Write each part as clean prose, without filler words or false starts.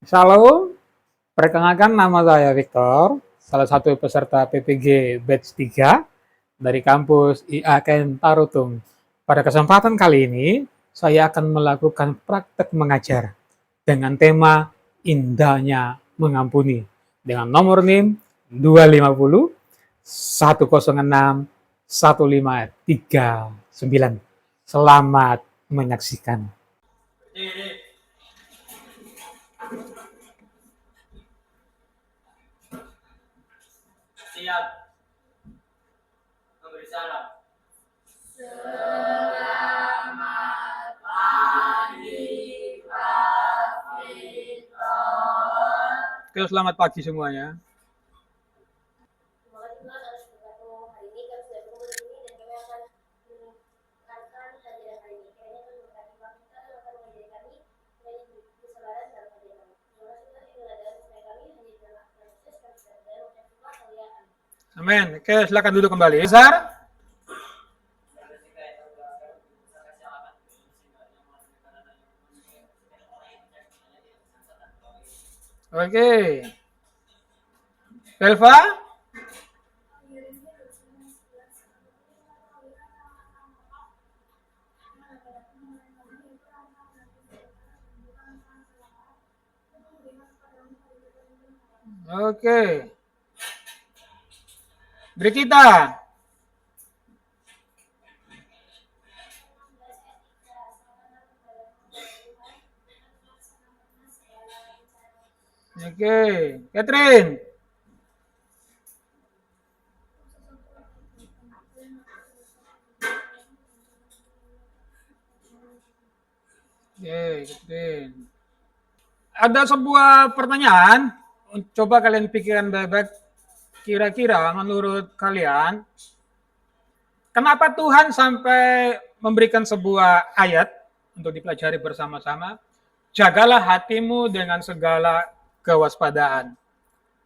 Shalom, perkenalkan nama saya Victor, salah satu peserta PPG Batch 3 dari kampus IAKN Tarutung. Pada kesempatan kali ini, saya akan melakukan praktek mengajar dengan tema Indahnya Mengampuni dengan nomor NIM 250 106 1539. Selamat menyaksikan. Siap memberi salam. Selamat pagi, Pak Victor. Oke, selamat pagi semuanya. Terima kasih Mas atas bergabung hari ini. Kami sudah berkumpul di sini dan kami akan mendengarkan kajian hari ini. Kiranya Tuhan memberkati Pak Victor yang akan mengajari kami dan kesabaran dalam kajian kami. Terima kasih Tuhan yang adalah supaya kami hanya di dalam Yesus kami sudah dan mengucapkan kemuliaan. Amin. Oke, silakan duduk kembali. Besar. Oke. Belva. Oke. Brikita. Oke. Catherine. Oke, Catherine. Ada sebuah pertanyaan, coba kalian pikirkan baik-baik. Kira-kira menurut kalian, kenapa Tuhan sampai memberikan sebuah ayat untuk dipelajari bersama-sama? Jagalah hatimu dengan segala kewaspadaan.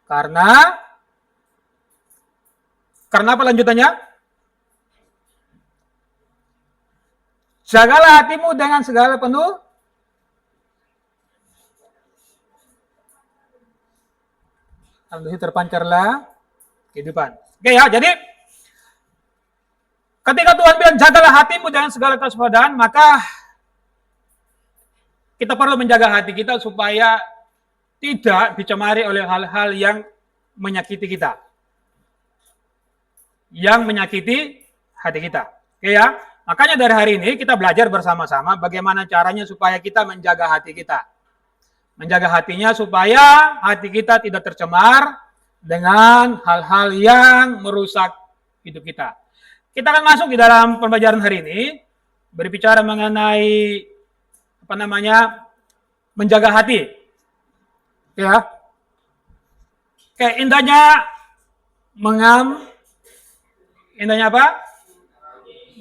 Karena apa lanjutannya? Jagalah hatimu dengan segala penuh alhamdulillah terpancarlah kehidupan. Oke ya, jadi ketika Tuhan bilang jagalah hatimu dengan segala kewaspadaan, maka kita perlu menjaga hati kita supaya tidak dicemari oleh hal-hal yang menyakiti kita. Yang menyakiti hati kita. Oke ya, makanya dari hari ini kita belajar bersama-sama bagaimana caranya supaya kita menjaga hati kita. Menjaga hatinya supaya hati kita tidak tercemar dengan hal-hal yang merusak hidup kita. Kita akan masuk di dalam pembelajaran hari ini berbicara mengenai menjaga hati. Ya. Oke, indahnya apa?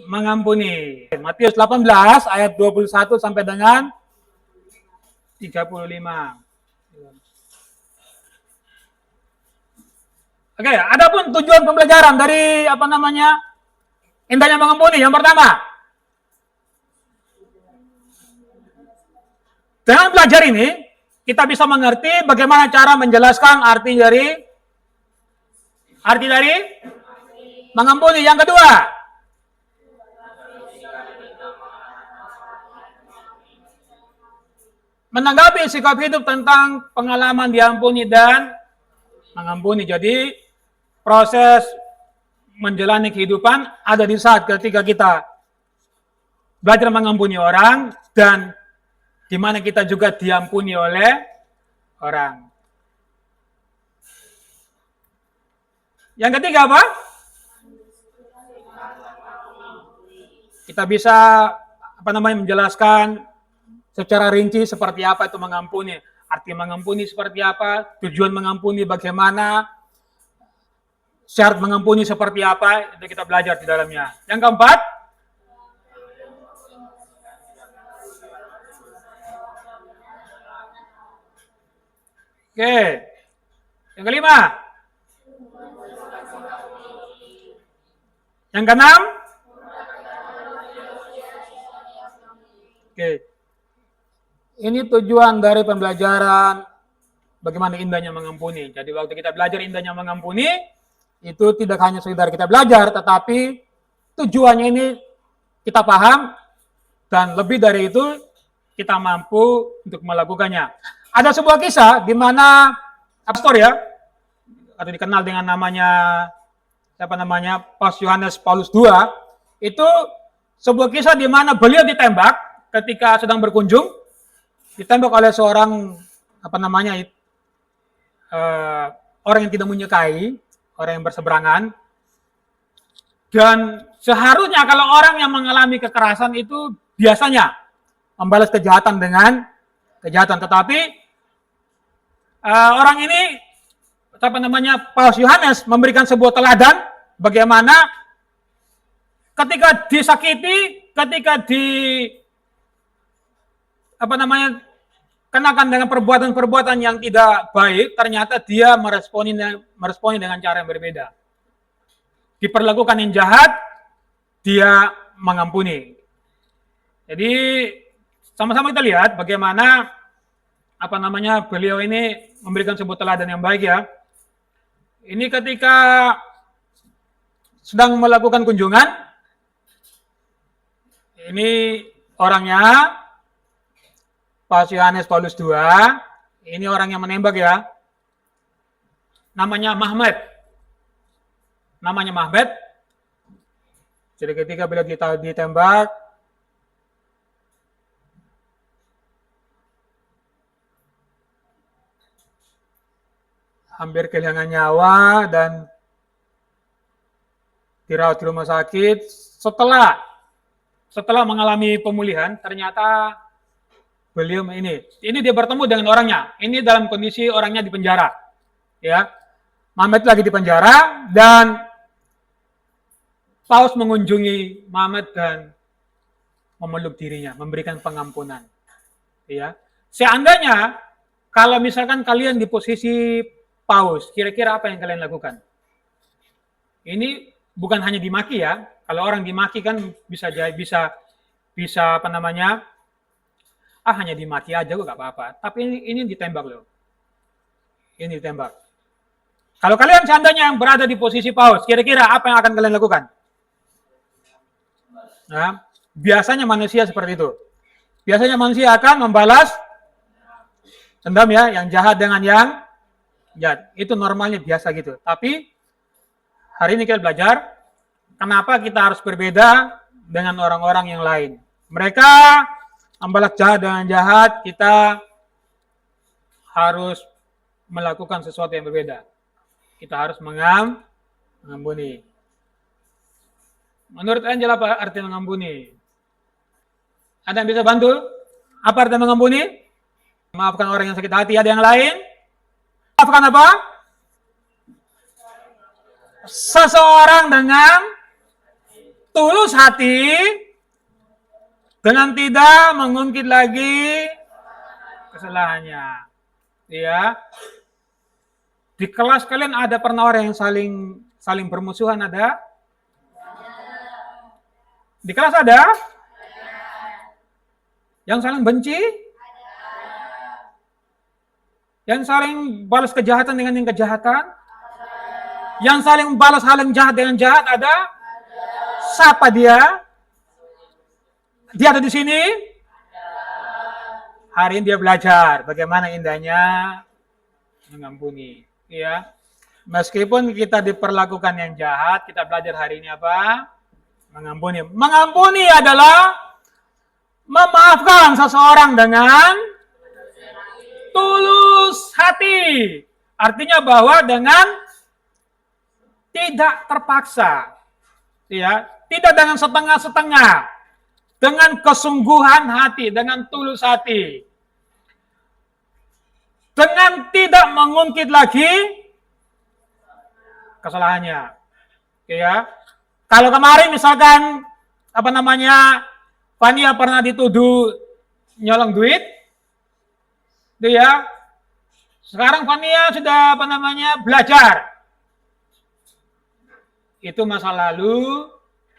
Mengampuni. Matius 18 ayat 21 sampai dengan 35. Oke, adapun tujuan pembelajaran dari indahnya mengampuni. Yang pertama, dengan belajar ini kita bisa mengerti bagaimana cara menjelaskan arti dari mengampuni. Yang kedua, menanggapi sikap hidup tentang pengalaman diampuni dan mengampuni. Jadi proses menjalani kehidupan ada di saat ketika kita belajar mengampuni orang dan di mana kita juga diampuni oleh orang. Yang ketiga apa? Kita bisa menjelaskan secara rinci seperti apa itu mengampuni, arti mengampuni seperti apa, tujuan mengampuni bagaimana, syarat mengampuni seperti apa, itu kita belajar di dalamnya. Yang keempat, oke. Yang kelima, yang keenam, oke. Ini tujuan dari pembelajaran bagaimana indahnya mengampuni. Jadi waktu kita belajar indahnya mengampuni, itu tidak hanya sekedar kita belajar, tetapi tujuannya ini kita paham, dan lebih dari itu kita mampu untuk melakukannya. Ada sebuah kisah di mana pastor ya, atau dikenal dengan namanya Paus Yohanes Paulus II, itu sebuah kisah di mana beliau ditembak ketika sedang berkunjung, ditembak oleh seorang orang yang tidak menyukai, orang yang berseberangan. Dan seharusnya kalau orang yang mengalami kekerasan itu biasanya membalas kejahatan dengan kejahatan, tetapi orang ini Paus Yohanes memberikan sebuah teladan bagaimana ketika disakiti, ketika kenakan dengan perbuatan-perbuatan yang tidak baik, ternyata dia meresponi dengan cara yang berbeda. Diperlakukan yang jahat, dia mengampuni. Jadi sama-sama kita lihat bagaimana beliau ini memberikan sebuah teladan yang baik ya. Ini ketika sedang melakukan kunjungan, ini orangnya Paus Yohanes Paulus II, ini orang yang menembak ya. Namanya Mahmed. Jadi ketika beliau ditembak, hampir kehilangan nyawa dan dirawat di rumah sakit. Setelah mengalami pemulihan, ternyata beliau ini dia bertemu dengan orangnya. Ini dalam kondisi orangnya di penjara, ya. Mahmed lagi di penjara dan Paus mengunjungi Mahmed dan memeluk dirinya, memberikan pengampunan. Ya, seandainya kalau misalkan kalian di posisi Paus, kira-kira apa yang kalian lakukan? Ini bukan hanya dimaki ya. Kalau orang dimaki kan bisa hanya dimaki aja kok gak apa-apa. Tapi ini ditembak loh. Ini ditembak. Kalau kalian seandainya yang berada di posisi Paus, kira-kira apa yang akan kalian lakukan? Nah, biasanya manusia seperti itu. Biasanya manusia akan membalas dendam ya, yang jahat dengan yang jahat. Itu normalnya biasa gitu. Tapi hari ini kita belajar kenapa kita harus berbeda dengan orang-orang yang lain. Mereka membalas jahat dengan jahat, kita harus melakukan sesuatu yang berbeda. Kita harus mengampuni. Menurut Angel apa arti mengampuni? Ada yang bisa bantu? Apa arti mengampuni? Maafkan orang yang sakit hati. Ada yang lain? Maafkan apa? Seseorang dengan tulus hati, dengan tidak mengungkit lagi kesalahannya. Ya. Di kelas kalian ada pernah orang yang saling bermusuhan ada? Di kelas ada? Yang saling benci? Yang saling balas kejahatan dengan yang kejahatan? Yang saling balas hal yang jahat dengan jahat ada? Siapa dia? Dia ada di sini? Hari ini dia belajar bagaimana indahnya mengampuni. Ya, meskipun kita diperlakukan yang jahat, kita belajar hari ini apa? Mengampuni. Mengampuni adalah memaafkan seseorang dengan tulus hati. Artinya bahwa dengan tidak terpaksa, ya, tidak dengan setengah-setengah, dengan kesungguhan hati, dengan tulus hati, dengan tidak mengungkit lagi kesalahannya. Ya, kalau kemarin misalkan Fania pernah dituduh nyolong duit, ya, sekarang Fania sudah belajar. Itu masa lalu,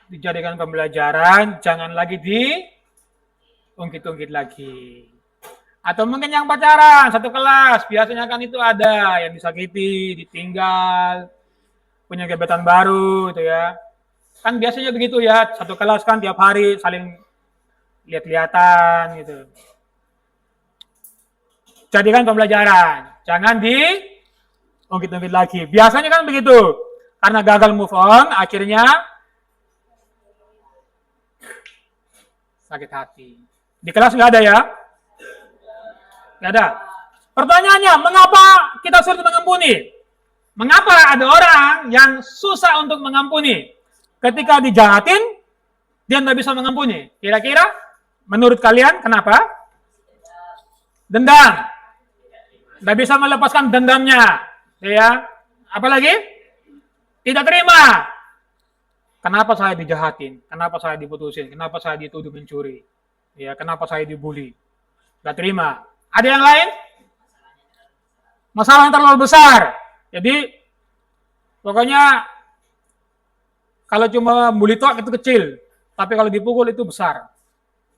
dijadikan pembelajaran, jangan lagi diungkit-ungkit lagi. Atau mungkin yang pacaran, satu kelas, biasanya kan itu ada yang disakiti, ditinggal, punya gebetan baru gitu ya. Kan biasanya begitu ya, satu kelas kan tiap hari saling lihat-lihatan gitu. Jadikan pembelajaran, jangan ungkit-ungkit lagi. Biasanya kan begitu, karena gagal move on, akhirnya sakit hati. Di kelas nggak ada ya? Nggak ada. Pertanyaannya, mengapa kita sulit mengampuni? Mengapa ada orang yang susah untuk mengampuni? Ketika dijahatin, dia nggak bisa mengampuni. Kira-kira, menurut kalian kenapa? Dendam. Nggak bisa melepaskan dendamnya. Ya. Apalagi? Tidak terima. Kenapa saya dijahatin? Kenapa saya diputusin? Kenapa saya dituduh mencuri? Ya, kenapa saya dibully? Nggak terima. Ada yang lain? Masalah yang terlalu besar. Jadi, pokoknya kalau cuma bully talk itu kecil, tapi kalau dipukul itu besar.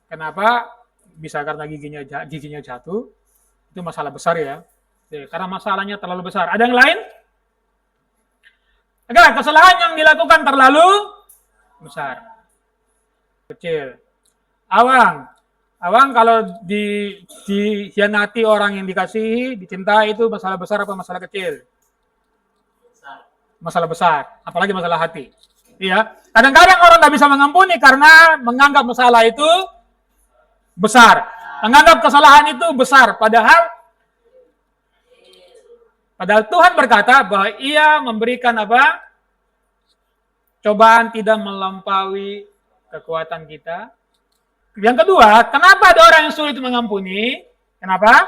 Kenapa? Bisa karena giginya jatuh. Itu masalah besar ya. Karena masalahnya terlalu besar. Ada yang lain? Agar kesalahan yang dilakukan terlalu besar. Kecil. Awang kalau dihianati orang yang dikasihi, dicintai itu masalah besar apa masalah kecil? Masalah besar, apalagi masalah hati. Iya. Kadang-kadang orang nggak bisa mengampuni karena menganggap masalah itu besar. Menganggap kesalahan itu besar, padahal Tuhan berkata bahwa Ia memberikan apa? Cobaan tidak melampaui kekuatan kita. Yang kedua, kenapa ada orang yang sulit mengampuni? Kenapa?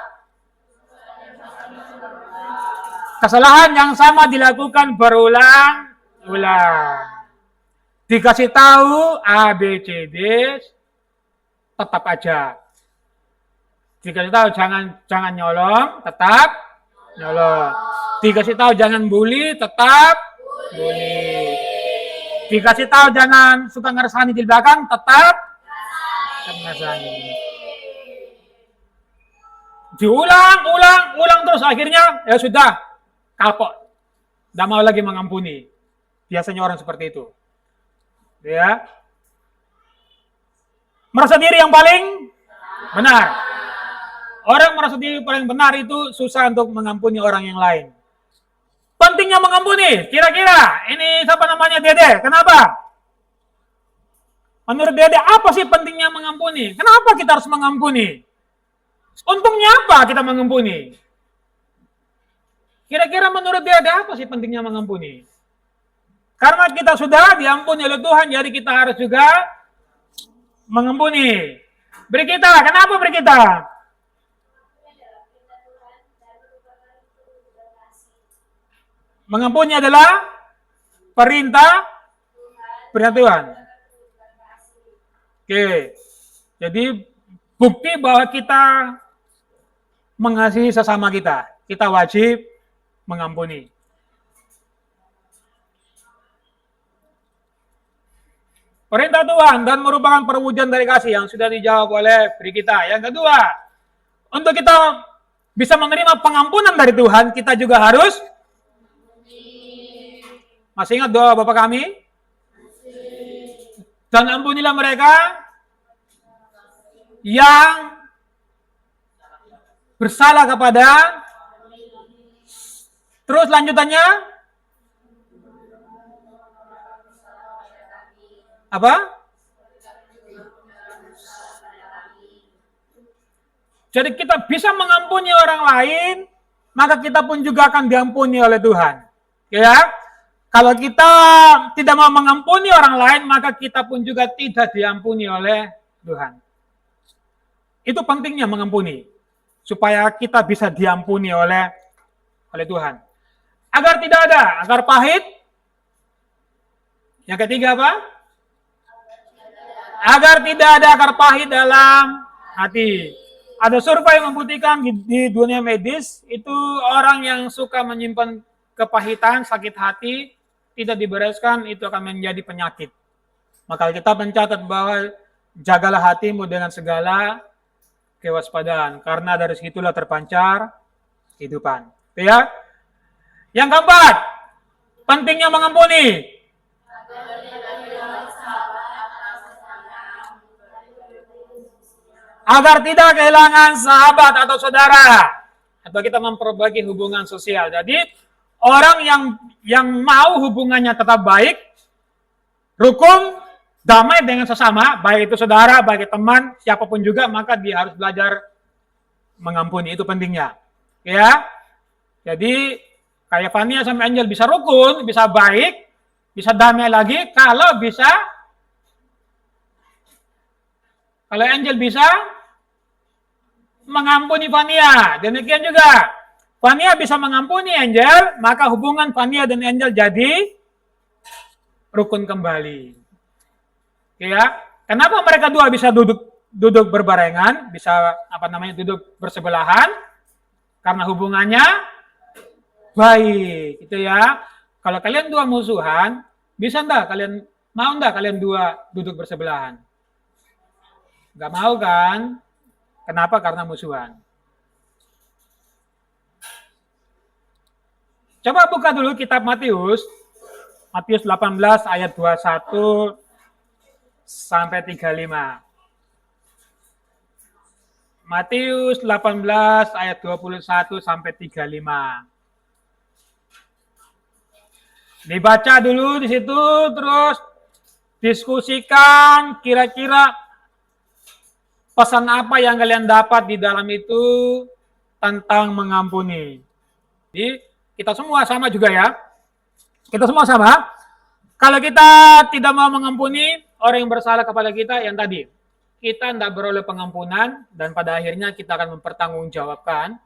Kesalahan yang sama dilakukan berulang-ulang. Dikasih tahu A, B, C, D, tetap aja. Dikasih tahu jangan nyolong, tetap nyolong. Dikasih tahu jangan bully, tetap bully. Dikasih tahu jangan suka ngeresani di belakang, tetap ngeresani. Diulang terus, akhirnya ya sudah kapok. Tidak mau lagi mengampuni. Biasanya orang seperti itu. Ya. Merasa diri yang paling benar. Orang merasa diri paling benar itu susah untuk mengampuni orang yang lain. Pentingnya mengampuni, kira-kira ini siapa namanya Dede? Kenapa? Menurut Dede apa sih pentingnya mengampuni? Kenapa kita harus mengampuni? Untungnya apa kita mengampuni? Kira-kira menurut Dede apa sih pentingnya mengampuni? Karena kita sudah diampuni oleh Tuhan, jadi kita harus juga mengampuni. Beri kita, kenapa beri kita? Mengampuni adalah perintah Tuhan. Oke, jadi bukti bahwa kita mengasihi sesama kita wajib mengampuni. Perintah Tuhan dan merupakan perwujudan dari kasih yang sudah dijawab oleh kita. Yang kedua, untuk kita bisa menerima pengampunan dari Tuhan, kita juga harus masih ingat doa Bapa kami? Dan ampunilah mereka yang bersalah kepada. Terus lanjutannya apa? Jadi kita bisa mengampuni orang lain, maka kita pun juga akan diampuni oleh Tuhan. Ya. Kalau kita tidak mau mengampuni orang lain, maka kita pun juga tidak diampuni oleh Tuhan. Itu pentingnya mengampuni. Supaya kita bisa diampuni oleh Tuhan. Agar tidak ada akar pahit. Yang ketiga apa? Agar tidak ada akar pahit dalam hati. Ada survei yang membuktikan di dunia medis, itu orang yang suka menyimpan kepahitan, sakit hati, tidak dibereskan, itu akan menjadi penyakit. Maka kita mencatat bahwa jagalah hatimu dengan segala kewaspadaan. Karena dari situlah terpancar kehidupan. Itu ya. Yang keempat, pentingnya mengampuni. Agar tidak kehilangan sahabat atau saudara. Atau kita memperbaiki hubungan sosial. Jadi, orang yang mau hubungannya tetap baik, rukun, damai dengan sesama, baik itu saudara, baik itu teman, siapapun juga, maka dia harus belajar mengampuni. Itu pentingnya. Ya. Jadi, kayak Fania sama Angel bisa rukun, bisa baik, bisa damai lagi, kalau Angel bisa mengampuni Fania. Demikian juga, Fania bisa mengampuni Angel, maka hubungan Fania dan Angel jadi rukun kembali. Ya, kenapa mereka dua bisa duduk berbarengan, bisa duduk bersebelahan? Karena hubungannya baik, itu ya. Kalau kalian dua musuhan, mau enggak kalian dua duduk bersebelahan? Enggak mau kan? Kenapa? Karena musuhan. Coba buka dulu kitab Matius 18 ayat 21 sampai 35. Matius 18 ayat 21 sampai 35. Dibaca dulu di situ, terus diskusikan kira-kira pesan apa yang kalian dapat di dalam itu tentang mengampuni. Jadi kita semua sama juga ya. Kita semua sama. Kalau kita tidak mau mengampuni orang yang bersalah kepada kita, yang tadi, kita tidak beroleh pengampunan dan pada akhirnya kita akan mempertanggungjawabkan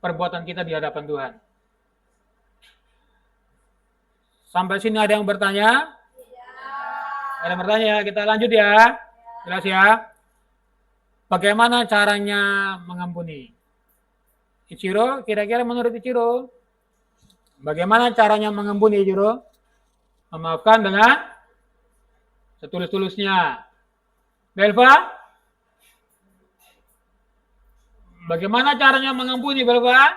perbuatan kita di hadapan Tuhan. Sampai sini ada yang bertanya? Ada yang bertanya? Kita lanjut ya. Jelas ya. Bagaimana caranya mengampuni? Ichiro, kira-kira menurut Ichiro, bagaimana caranya mengampuni Ichiro? Memaafkan dengan setulus-tulusnya. Belva? Bagaimana caranya mengampuni, Belva?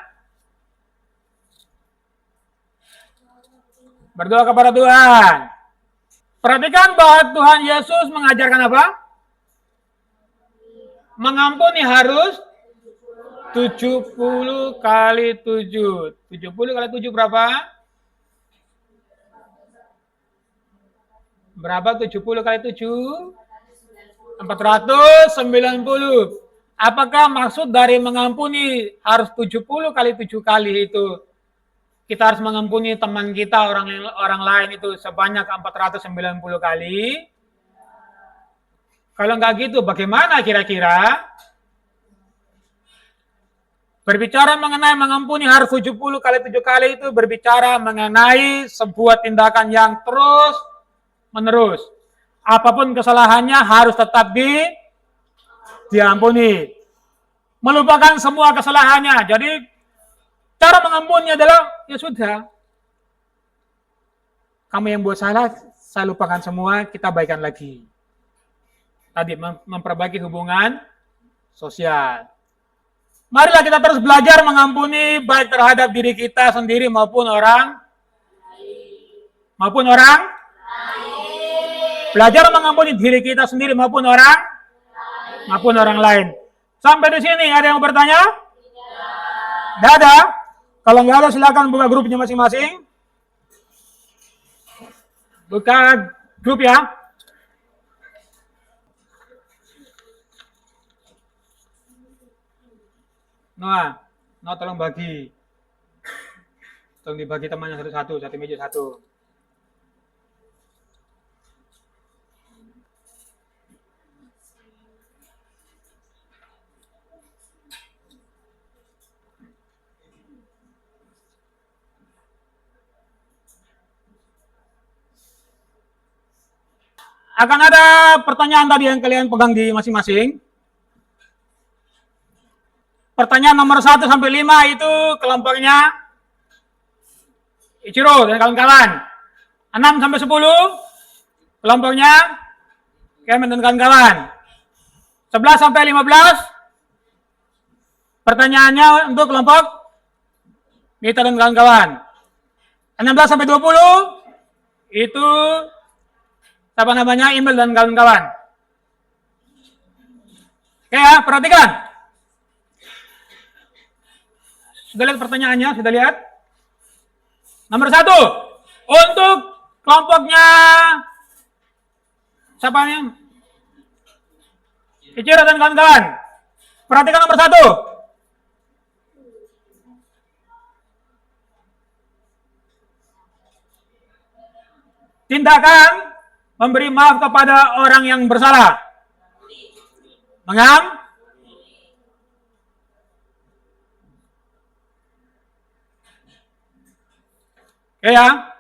Berdoa kepada Tuhan. Perhatikan bahwa Tuhan Yesus mengajarkan apa? Mengampuni harus 70 kali 7. 70 kali 7 berapa? Berapa 70 kali 7? 490. Apakah maksud dari mengampuni harus 70 kali 7 kali itu? Kita harus mengampuni teman kita, orang lain itu sebanyak 490 kali. Kalau enggak gitu, bagaimana kira-kira? Berbicara mengenai mengampuni harus 70 kali 7 kali itu berbicara mengenai sebuah tindakan yang terus menerus. Apapun kesalahannya harus tetap diampuni. Melupakan semua kesalahannya. Jadi cara mengampuni adalah, ya sudah. Kamu yang buat salah, saya lupakan semua, kita baikan lagi. Tadi memperbaiki hubungan sosial. Marilah kita terus belajar mengampuni baik terhadap diri kita sendiri maupun orang belajar mengampuni diri kita sendiri maupun orang lain. Sampai di sini ada yang bertanya? Tidak ada. Kalau nggak ada silakan buka grupnya masing-masing. Buka grup ya. Noah tolong bagi. Tolong dibagi temannya satu meja satu. Akan ada pertanyaan tadi yang kalian pegang di masing-masing. Pertanyaan nomor 1 sampai 5 itu kelompoknya Ichiro dan kawan-kawan. 6 sampai 10 kelompoknya Kemen dan kawan-kawan. 11 sampai 15. Pertanyaannya untuk kelompok Mita dan kawan-kawan. 16 sampai 20 itu apa namanya? Email dan kawan-kawan. Oke ya, perhatikan. Sudah lihat pertanyaannya? Sudah lihat? Nomor 1. Untuk kelompoknya siapa nih? Icira dan kawan-kawan. Perhatikan nomor 1. Tindakan memberi maaf kepada orang yang bersalah. Mengam? Oke ya.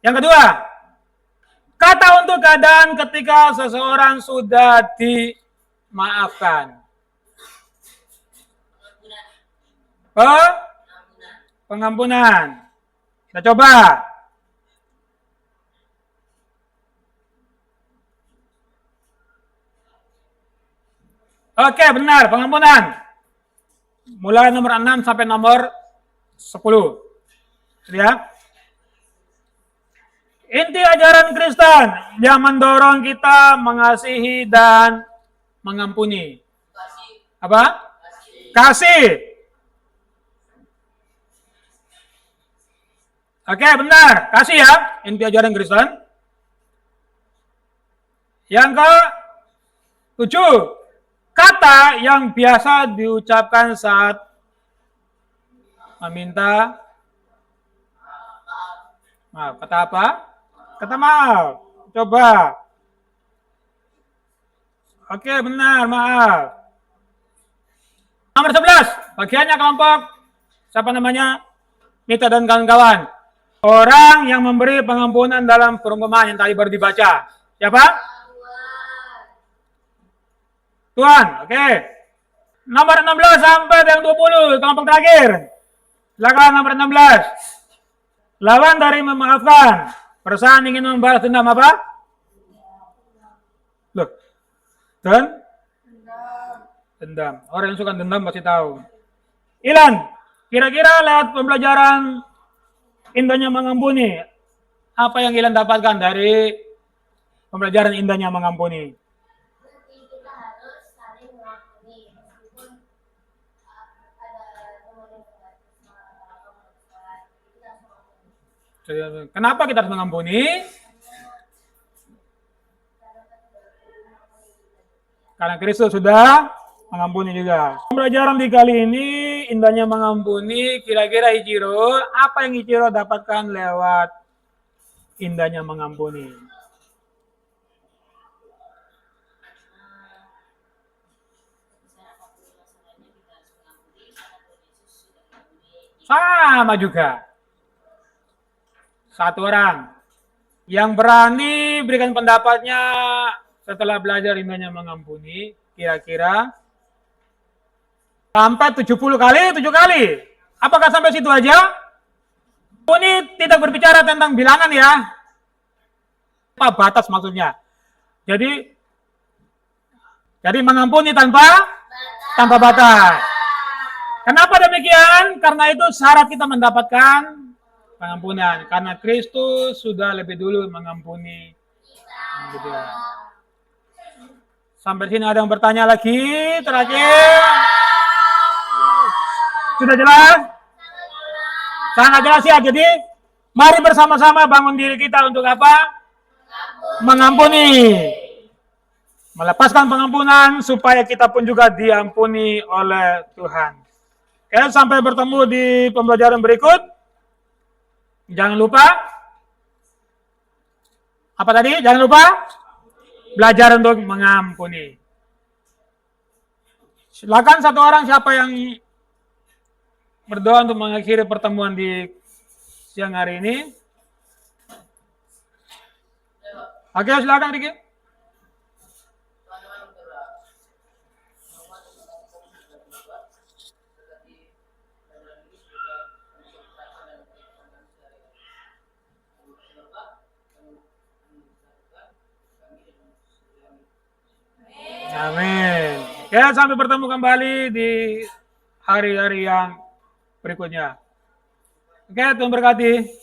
Yang kedua, kata untuk keadaan ketika seseorang sudah dimaafkan. Pengampunan. Kita coba. Oke, benar, pengampunan. Mulai nomor 6 sampai nomor 10. Ya. Inti ajaran Kristen yang mendorong kita mengasihi dan mengampuni. Apa? Kasih. Oke, benar. Kasih ya, inti ajaran Kristen. Yang ke-7, kata yang biasa diucapkan saat meminta maaf. Kata apa? Kata maaf. Coba. Oke, benar, maaf. Nomor 11, bagiannya kelompok siapa namanya? Mita dan kawan-kawan. Orang yang memberi pengampunan dalam perumpamaan yang tadi baru dibaca. Siapa? Tuhan. Oke. Nomor 16 sampai yang 20, kelompok terakhir. Silakan nomor 16. Lawan dari memaafkan. Perasaan ingin membalas dendam apa? Loh. Dendam. Orang yang suka dendam pasti tahu. Ilan, kira-kira lewat pembelajaran indahnya mengampuni, apa yang Ilan dapatkan dari pembelajaran indahnya mengampuni? Nanti kita harus saling mengampuni meskipun ada teman yang Kenapa kita harus mengampuni? Karena Kristus sudah mengampuni juga. Pembelajaran di kali ini indahnya mengampuni. Kira-kira Ichiro, apa yang Ichiro dapatkan lewat indahnya mengampuni? Sama juga. Satu orang yang berani berikan pendapatnya setelah belajar indahnya mengampuni, kira-kira sampai 70 kali, 7 kali. Apakah sampai situ aja? Ini tidak berbicara tentang bilangan ya. Apa batas maksudnya? Jadi mengampuni tanpa batas. Kenapa demikian? Karena itu syarat kita mendapatkan pengampunan. Karena Kristus sudah lebih dulu mengampuni. Gitu ya. Sampai sini ada yang bertanya lagi? Terakhir. Sudah jelas? Sangat jelas ya. Jadi, mari bersama-sama bangun diri kita untuk apa? Mengampuni. Melepaskan pengampunan supaya kita pun juga diampuni oleh Tuhan. Oke, sampai bertemu di pembelajaran berikut. Jangan lupa. Apa tadi? Jangan lupa. Belajar untuk mengampuni. Silakan satu orang siapa yang berdoa untuk mengakhiri pertemuan di siang hari ini. Oke, silakan Riki. Amin. Amin. Ya, sampai bertemu kembali di hari-hari yang berikutnya. Oke, Tuhan berkati.